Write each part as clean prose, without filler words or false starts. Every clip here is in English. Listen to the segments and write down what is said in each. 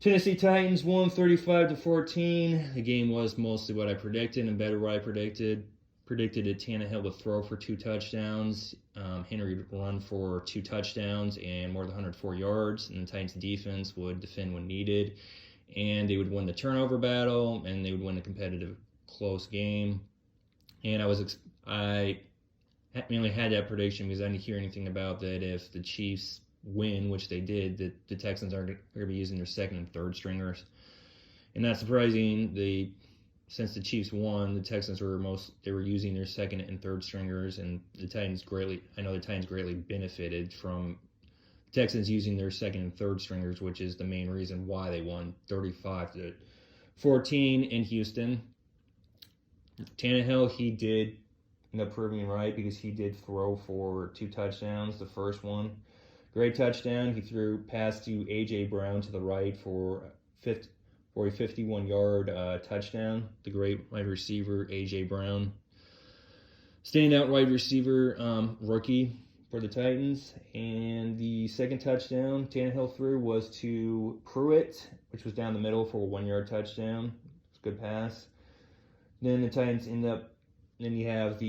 Tennessee Titans won 35-14. The game was mostly what I predicted and better what I predicted. Predicted that Tannehill would throw for 2 touchdowns, Henry would run for 2 touchdowns and more than 104 yards, and the Titans defense would defend when needed, and they would win the turnover battle, and they would win a competitive, close game. And I mainly had that prediction because I didn't hear anything about that if the Chiefs win, which they did, that the Texans are going to be using their second and third stringers. And not surprising, since the Chiefs won, the Texans were using their second and third stringers, and the Titans greatly benefited from the Texans using their second and third stringers, which is the main reason why they won 35-14 in Houston. Tannehill, he did end up proving right because he did throw for 2 touchdowns. The first one, great touchdown. He threw pass to A.J. Brown to the right for a 51-yard touchdown. The great wide receiver, A.J. Brown. Standout wide receiver, rookie for the Titans. And the second touchdown Tannehill threw was to Pruitt, which was down the middle for a 1-yard touchdown. It's a good pass. Then the Titans then you have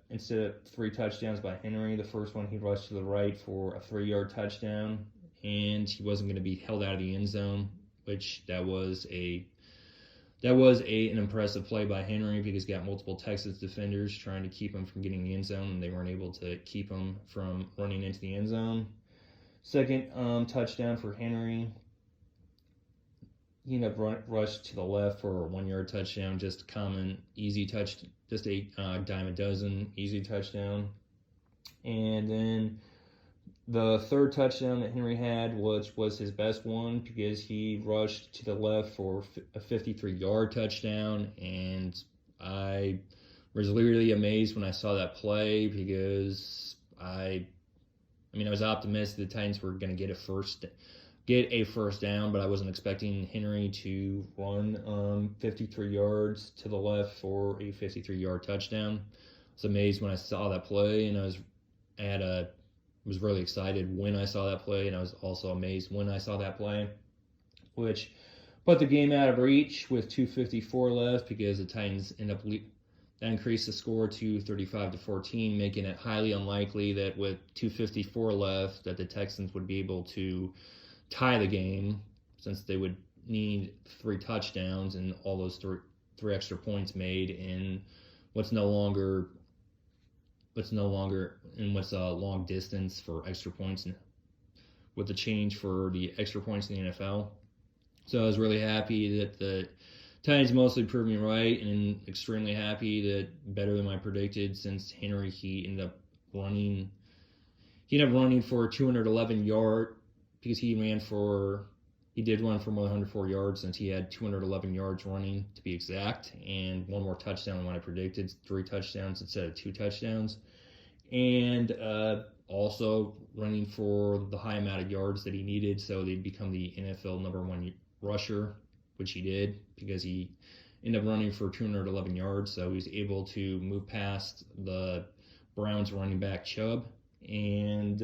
instead of 3 touchdowns by Henry, the first one he rushed to the right for a 3-yard touchdown, and he wasn't going to be held out of the end zone, which that was an impressive play by Henry because he got multiple Texas defenders trying to keep him from getting the end zone, and they weren't able to keep him from running into the end zone. Second touchdown for Henry. He ended up rushed to the left for a 1-yard touchdown, just a common, easy touch, just a dime a dozen, easy touchdown. And then the third touchdown that Henry had, which was his best one because he rushed to the left for a 53-yard touchdown. And I was literally amazed when I saw that play because I was optimistic the Titans were going to get a first down, but I wasn't expecting Henry to run 53 yards to the left for a 53-yard touchdown. I was amazed when I saw that play, and I was really excited when I saw that play, and I was also amazed when I saw that play, which put the game out of reach with 2:54 left because the Titans increased the score to 35-14, making it highly unlikely that with 2:54 left that the Texans would be able to tie the game, since they would need 3 touchdowns and all those three extra points made in what's a long distance for extra points, and with the change for the extra points in the NFL. So I was really happy that the Titans mostly proved me right, and extremely happy that better than I predicted, since Henry, he ended up running for 211 yards. Because he did run for more than 104 yards, since he had 211 yards running to be exact, and 1 more touchdown than what I predicted, 3 touchdowns instead of 2 touchdowns, and also running for the high amount of yards that he needed, so they'd become the NFL #1 rusher, which he did because he ended up running for 211 yards, so he was able to move past the Browns running back Chubb, and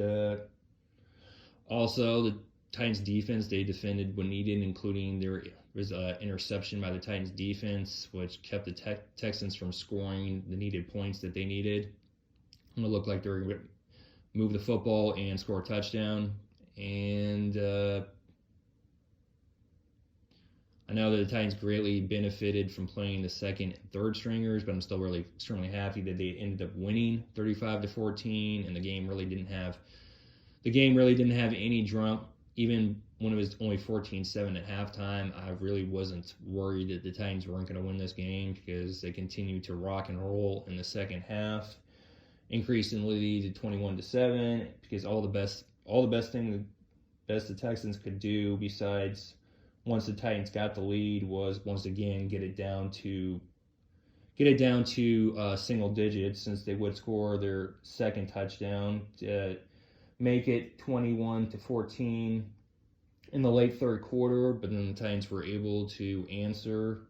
also, the Titans defense, they defended when needed, including there was an interception by the Titans defense, which kept the Texans from scoring the needed points that they needed. And it looked like they were going to move the football and score a touchdown. And I know that the Titans greatly benefited from playing the second and third stringers, but I'm still really extremely happy that they ended up winning 35-14, and the game really didn't have any drum. Even when it was only 14-7 at halftime, I really wasn't worried that the Titans weren't going to win this game because they continued to rock and roll in the second half, increasing the lead to 21-7. Because all the best the Texans could do, besides once the Titans got the lead, was once again get it down to single digits, since they would score their second touchdown to make it 21-14 in the late third quarter, but then the Titans were able to answer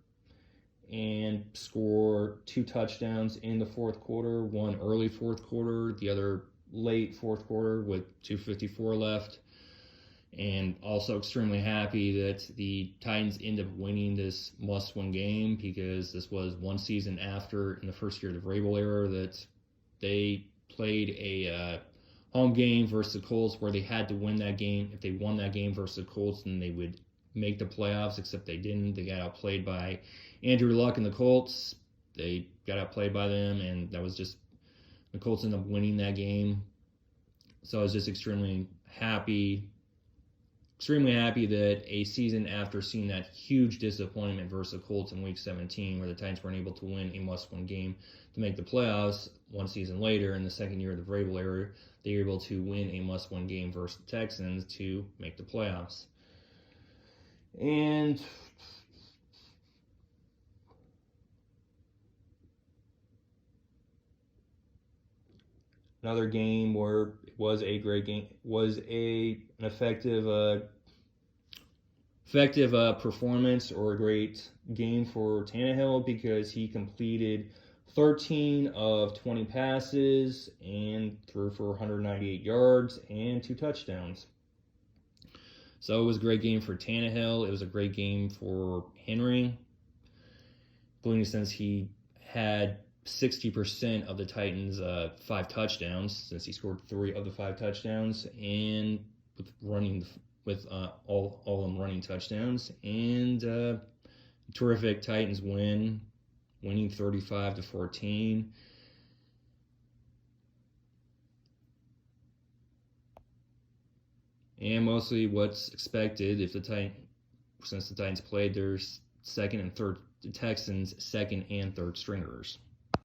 and score 2 touchdowns in the fourth quarter, one early fourth quarter, the other late fourth quarter with 2:54 left. And also extremely happy that the Titans end up winning this must-win game, because this was one season after, in the first year of the Vrabel era, that they played a home game versus the Colts where they had to win that game. If they won that game versus the Colts, then they would make the playoffs, except they didn't. They got outplayed by Andrew Luck and the Colts. They got outplayed by them, and that was just, the Colts ended up winning that game. So I was just extremely happy that a season after seeing that huge disappointment versus the Colts in Week 17, where the Titans weren't able to win a must-win game to make the playoffs, one season later, in the second year of the Vrabel era, they were able to win a must-win game versus the Texans to make the playoffs. And another game where it was a great game, was an effective performance, or a great game for Tannehill, because he completed 13 of 20 passes and threw for 198 yards and 2 touchdowns. So it was a great game for Tannehill. It was a great game for Henry, including since he had 60% of the Titans' 5 touchdowns, since he scored 3 of the 5 touchdowns, and with all of them running touchdowns. And terrific Titans winning 35-14. And mostly what's expected since the Titans played their second and third, the Texans' second and third stringers.